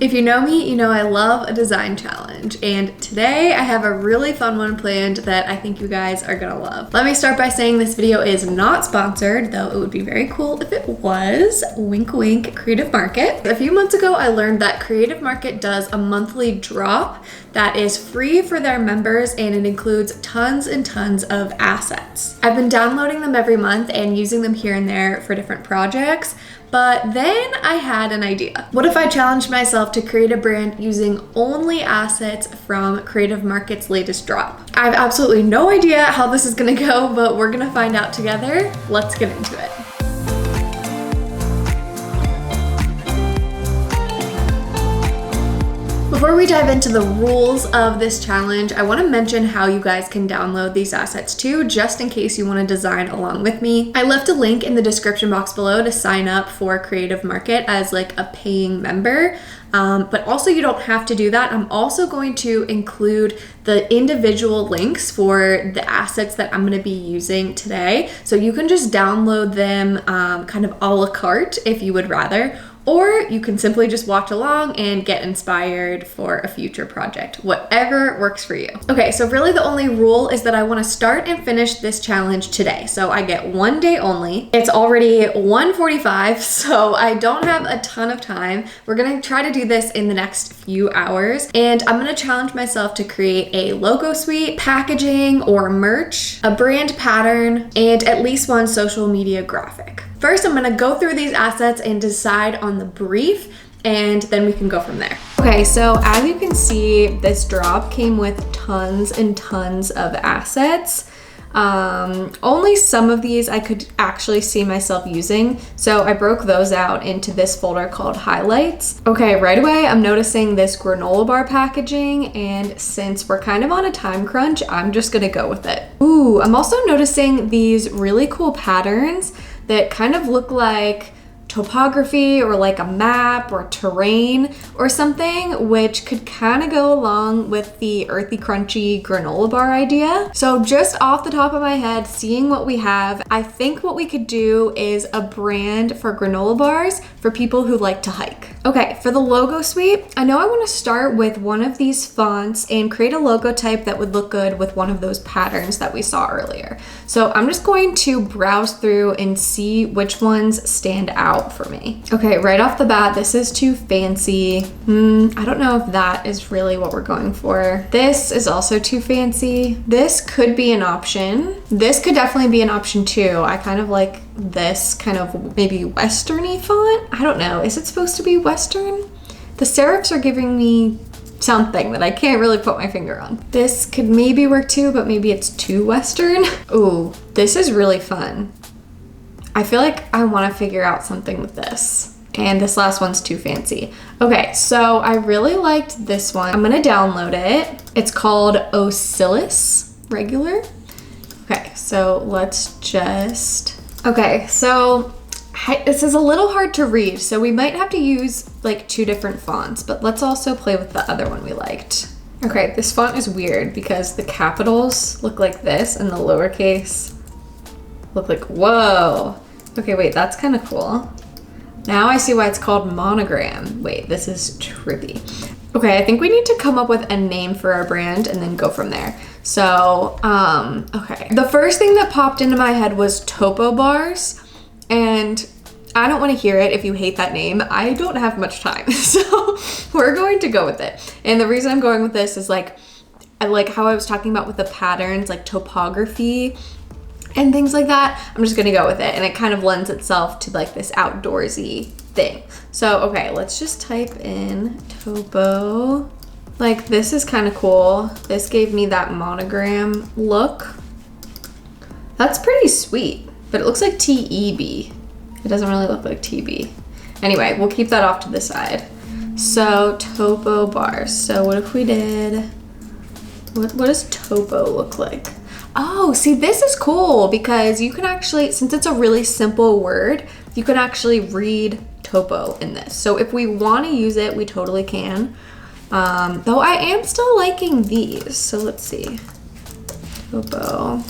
If you know me, you know I love a design challenge, and today I have a really fun one planned that I think you guys are gonna love. Let me start by saying this video is not sponsored, though it would be very cool if it was. Wink wink, Creative Market. A few months ago, I learned that Creative Market does a monthly drop that is free for their members, and it includes tons and tons of assets. I've been downloading them every month and using them here and there for different projects, but then I had an idea. What if I challenged myself to create a brand using only assets from Creative Market's latest drop? I have absolutely no idea how this is gonna go, but we're gonna find out together. Let's get into it. Before we dive into the rules of this challenge, I want to mention how you guys can download these assets too, just in case you want to design along with me. I left a link in the description box below to sign up for Creative Market as like a paying member. But also you don't have to do that. I'm also going to include the individual links for the assets that I'm going to be using today. So you can just download them kind of a la carte if you would rather. Or you can simply just watch along and get inspired for a future project, whatever works for you. Okay, so really the only rule is that I want to start and finish this challenge today. So I get one day only. It's already 1:45, so I don't have a ton of time. We're gonna try to do this in the next few hours, and I'm gonna challenge myself to create a logo suite, packaging or merch, a brand pattern, and at least one social media graphic. First, I'm gonna go through these assets and decide on the brief, and then we can go from there. Okay, so as you can see, this drop came with tons and tons of assets. Only some of these I could actually see myself using, so I broke those out into this folder called highlights. Okay, right away I'm noticing this granola bar packaging, and since we're kind of on a time crunch, I'm just gonna go with it. Ooh, I'm also noticing these really cool patterns that kind of look like topography or like a map or terrain or something, which could kind of go along with the earthy crunchy granola bar idea. So just off the top of my head, seeing what we have, I think what we could do is a brand for granola bars for people who like to hike. Okay, for the logo suite, I know I want to start with one of these fonts and create a logo type that would look good with one of those patterns that we saw earlier. So I'm just going to browse through and see which ones stand out for me. Okay, right off the bat, this is too fancy. I don't know if that is really what we're going for. This is also too fancy. This could be an option. This could definitely be an option too. I kind of like this kind of maybe Western-y font. I don't know. Is it supposed to be Western? The serifs are giving me something that I can't really put my finger on. This could maybe work too, but maybe it's too Western. Ooh, this is really fun. I feel like I want to figure out something with this. And this last one's too fancy. Okay, so I really liked this one. I'm gonna download it. It's called Oscillus Regular. Okay, so let's just... Okay, so this is a little hard to read, so we might have to use like two different fonts, but let's also play with the other one we liked. Okay, this font is weird because the capitals look like this and the lowercase look like, whoa. Okay, wait, that's kind of cool. Now I see why it's called Monogram. Wait, this is trippy. Okay, I think we need to come up with a name for our brand and then go from there. So, okay. The first thing that popped into my head was Topo Bars, and I don't want to hear it if you hate that name. I don't have much time, so we're going to go with it. And the reason I'm going with this is like how I was talking about with the patterns, like topography and things like that. I'm just gonna go with it, and it kind of lends itself to like this outdoorsy thing. So, okay, let's just type in Topo. Like, this is kind of cool. This gave me that monogram look. That's pretty sweet, but it looks like TEB. It doesn't really look like TB. Anyway, we'll keep that off to the side. So, Topo Bars. So what if we did, what does Topo look like? Oh, see, this is cool because you can actually, since it's a really simple word, you can actually read topo in this. So if we want to use it, we totally can. Though I am still liking these. So let's see. Topo.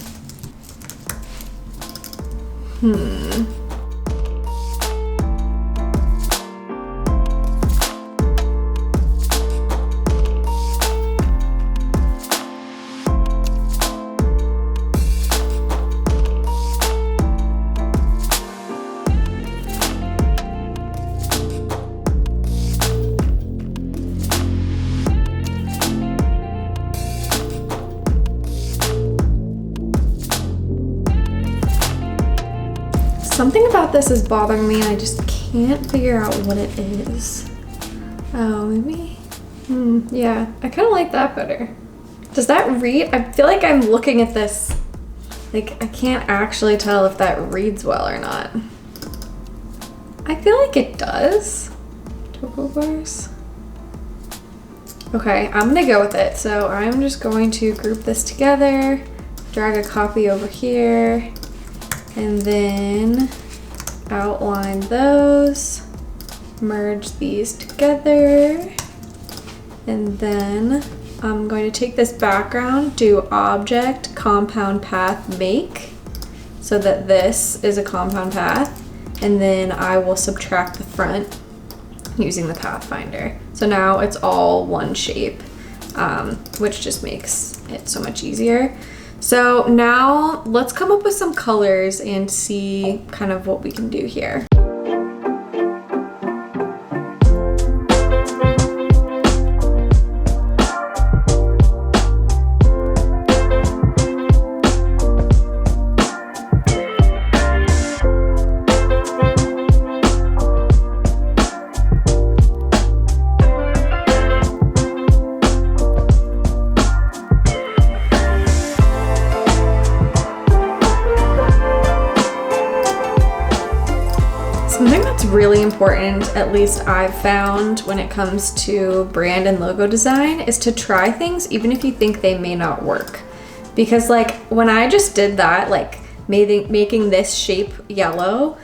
about this is bothering me and I just can't figure out what it is. Oh, maybe? Yeah, I kind of like that better. Does that read? I feel like I'm looking at this, like I can't actually tell if that reads well or not. I feel like it does. Topo bars. Okay, I'm gonna go with it. So I'm just going to group this together, drag a copy over here, and then outline those, merge these together, and then I'm going to take this background, do object, compound path, make, so that this is a compound path, and then I will subtract the front using the Pathfinder. So now it's all one shape, which just makes it so much easier. So now let's come up with some colors and see kind of what we can do here. Something that's really important, at least I've found when it comes to brand and logo design, is to try things even if you think they may not work. Because like when I just did that, like making this shape yellow,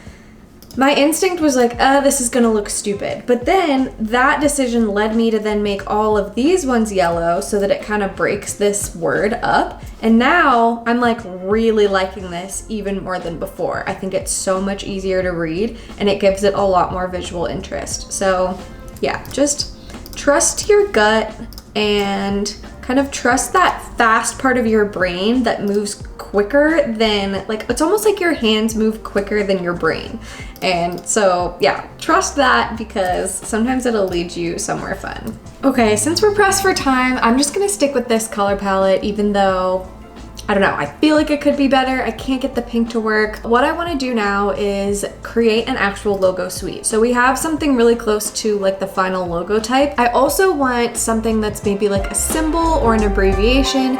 my instinct was like, this is gonna look stupid. But then that decision led me to then make all of these ones yellow so that it kind of breaks this word up. And now I'm like really liking this even more than before. I think it's so much easier to read and it gives it a lot more visual interest. So yeah, just trust your gut and kind of trust that fast part of your brain that moves quicker than, like, it's almost like your hands move quicker than your brain. And so yeah, trust that because sometimes it'll lead you somewhere fun. Okay, since we're pressed for time, I'm just gonna stick with this color palette even though, I don't know, I feel like it could be better. I can't get the pink to work. What I wanna do now is create an actual logo suite. So we have something really close to like the final logo type. I also want something that's maybe like a symbol or an abbreviation.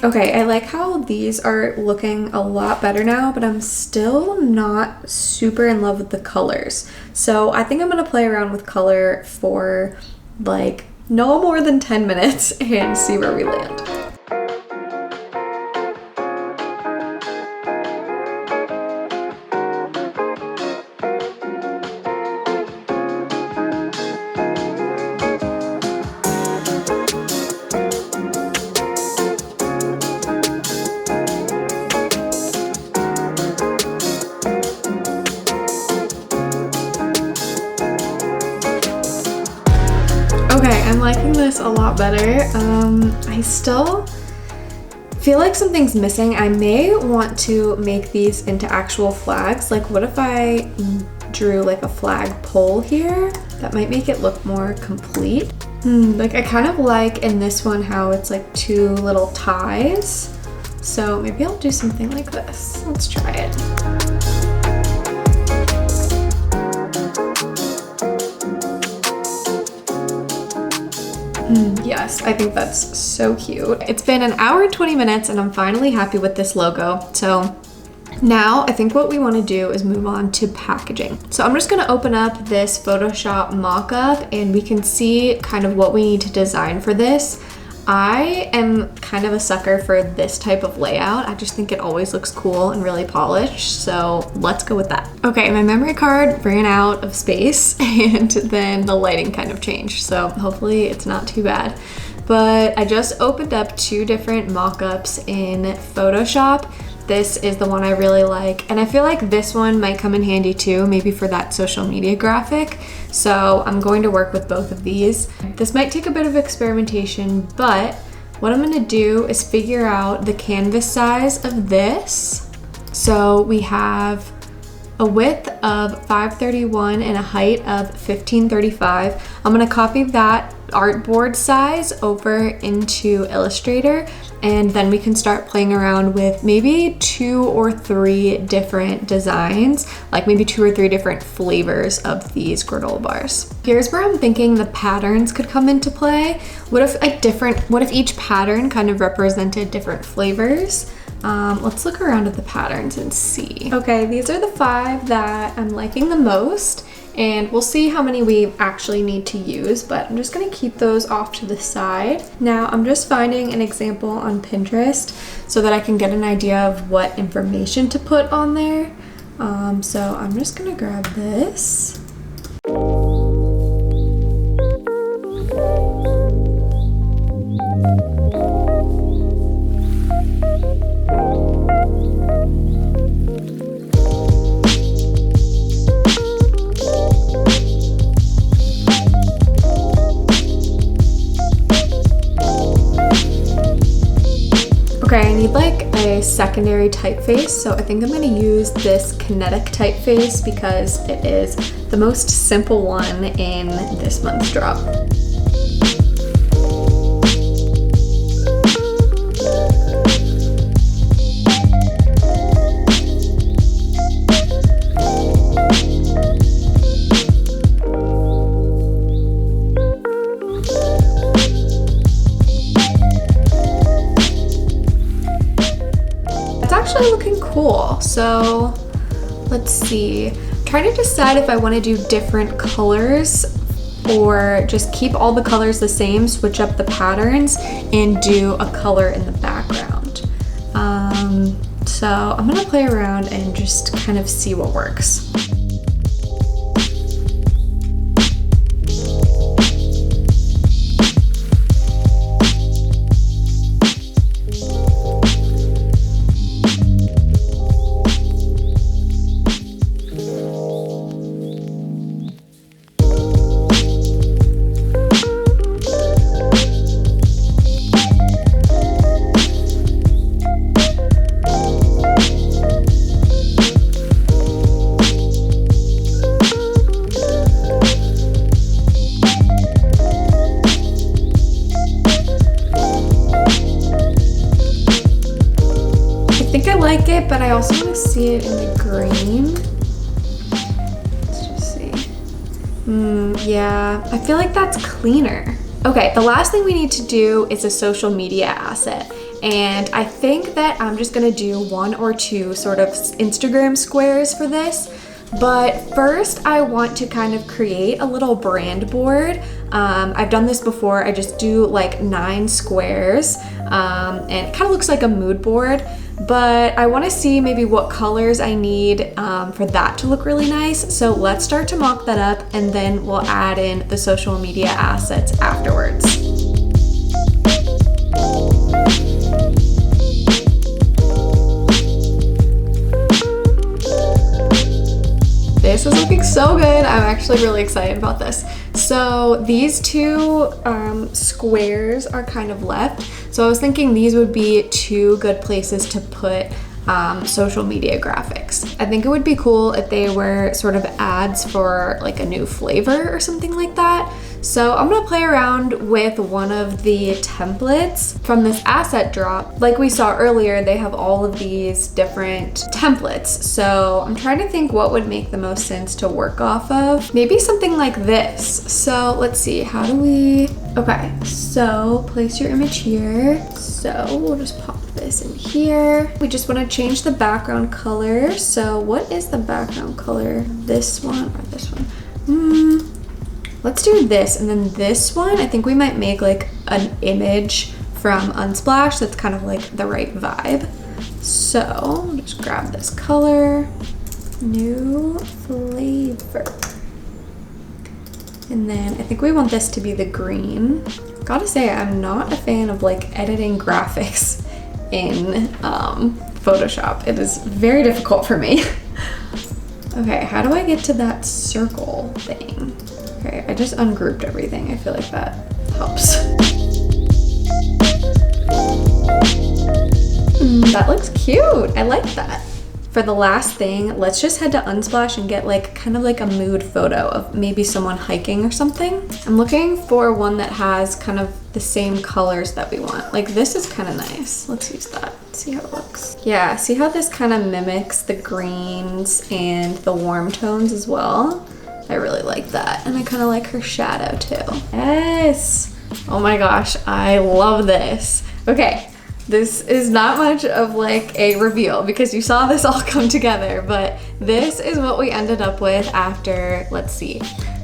Okay, I like how these are looking a lot better now, but I'm still not super in love with the colors. So I think I'm gonna play around with color for like no more than 10 minutes and see where we land. Okay, I'm liking this a lot better. I still feel like something's missing. I may want to make these into actual flags. Like what if I drew like a flag pole here? That might make it look more complete. Like I kind of like in this one how it's like two little ties. So maybe I'll do something like this. Let's try it. Yes, I think that's so cute. It's been an hour and 20 minutes and I'm finally happy with this logo. So now I think what we want to do is move on to packaging. So I'm just going to open up this Photoshop mock-up and we can see kind of what we need to design for this. I am kind of a sucker for this type of layout. I just think it always looks cool and really polished. So let's go with that. Okay, my memory card ran out of space and then the lighting kind of changed. So hopefully it's not too bad. But I just opened up two different mock-ups in Photoshop this is the one I really like. And I feel like this one might come in handy too, maybe for that social media graphic. So I'm going to work with both of these. This might take a bit of experimentation, but what I'm gonna do is figure out the canvas size of this. So we have a width of 531 and a height of 1535. I'm gonna copy that artboard size over into Illustrator, and then we can start playing around with maybe 2 or 3 different designs, like maybe 2 or 3 different flavors of these granola bars. Here's where I'm thinking the patterns could come into play. What if each pattern kind of represented different flavors? Let's look around at the patterns and see. Okay, these are the 5 that I'm liking the most, and we'll see how many we actually need to use, but I'm just gonna keep those off to the side. Now I'm just finding an example on Pinterest so that I can get an idea of what information to put on there. So I'm just gonna grab this. Okay, I need like a secondary typeface, so I think I'm gonna use this Kinetic typeface because it is the most simple one in this month's drop. Actually looking cool. So let's see. I'm trying to decide if I want to do different colors or just keep all the colors the same, switch up the patterns, and do a color in the background. So I'm gonna play around and just kind of see what works. Like it, but I also want to see it in the green. Let's just see. Yeah, I feel like that's cleaner. Okay, the last thing we need to do is a social media asset. And I think that I'm just gonna do 1 or 2 sort of Instagram squares for this. But first I want to kind of create a little brand board. I've done this before. I just do like 9 squares and it kind of looks like a mood board. But I want to see maybe what colors I need for that to look really nice. So let's start to mock that up, and then we'll add in the social media assets afterwards. This is looking so good. I'm actually really excited about this. So these 2 squares are kind of left. So I was thinking these would be 2 good places to put social media graphics. I think it would be cool if they were sort of ads for like a new flavor or something like that. So I'm gonna play around with one of the templates from this asset drop. Like we saw earlier, they have all of these different templates. So I'm trying to think what would make the most sense to work off of. Maybe something like this. So let's see, how do we, okay, so place your image here. So we'll just pop this in here. We just wanna change the background color. So what is the background color? This one or this one? Let's do this, and then this one, I think we might make like an image from Unsplash that's kind of like the right vibe. So just grab this color, new flavor. And then I think we want this to be the green. Gotta say, I'm not a fan of like editing graphics in Photoshop. It is very difficult for me. Okay, how do I get to that circle thing? Okay, I just ungrouped everything. I feel like that helps. That looks cute. I like that. For the last thing, let's just head to Unsplash and get like kind of like a mood photo of maybe someone hiking or something. I'm looking for one that has kind of the same colors that we want. Like this is kind of nice. Let's use that. See how it looks. Yeah, see how this kind of mimics the greens and the warm tones as well? I really like that. And I kind of like her shadow too. Yes. Oh my gosh, I love this. Okay. This is not much of like a reveal because you saw this all come together, but this is what we ended up with after, let's see,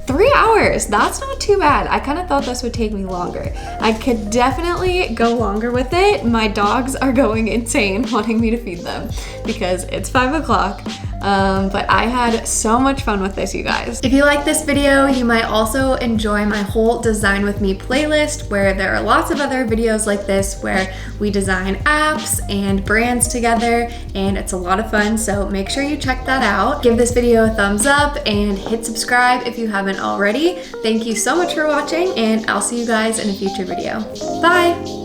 3 hours. That's not too bad. I kind of thought this would take me longer. I could definitely go longer with it. My dogs are going insane wanting me to feed them because it's 5 o'clock. But I had so much fun with this, you guys. If you like this video, you might also enjoy my whole Design With Me playlist where there are lots of other videos like this where we design apps and brands together, and it's a lot of fun, so make sure you check that out. Give this video a thumbs up and hit subscribe if you haven't already. Thank you so much for watching, and I'll see you guys in a future video. Bye!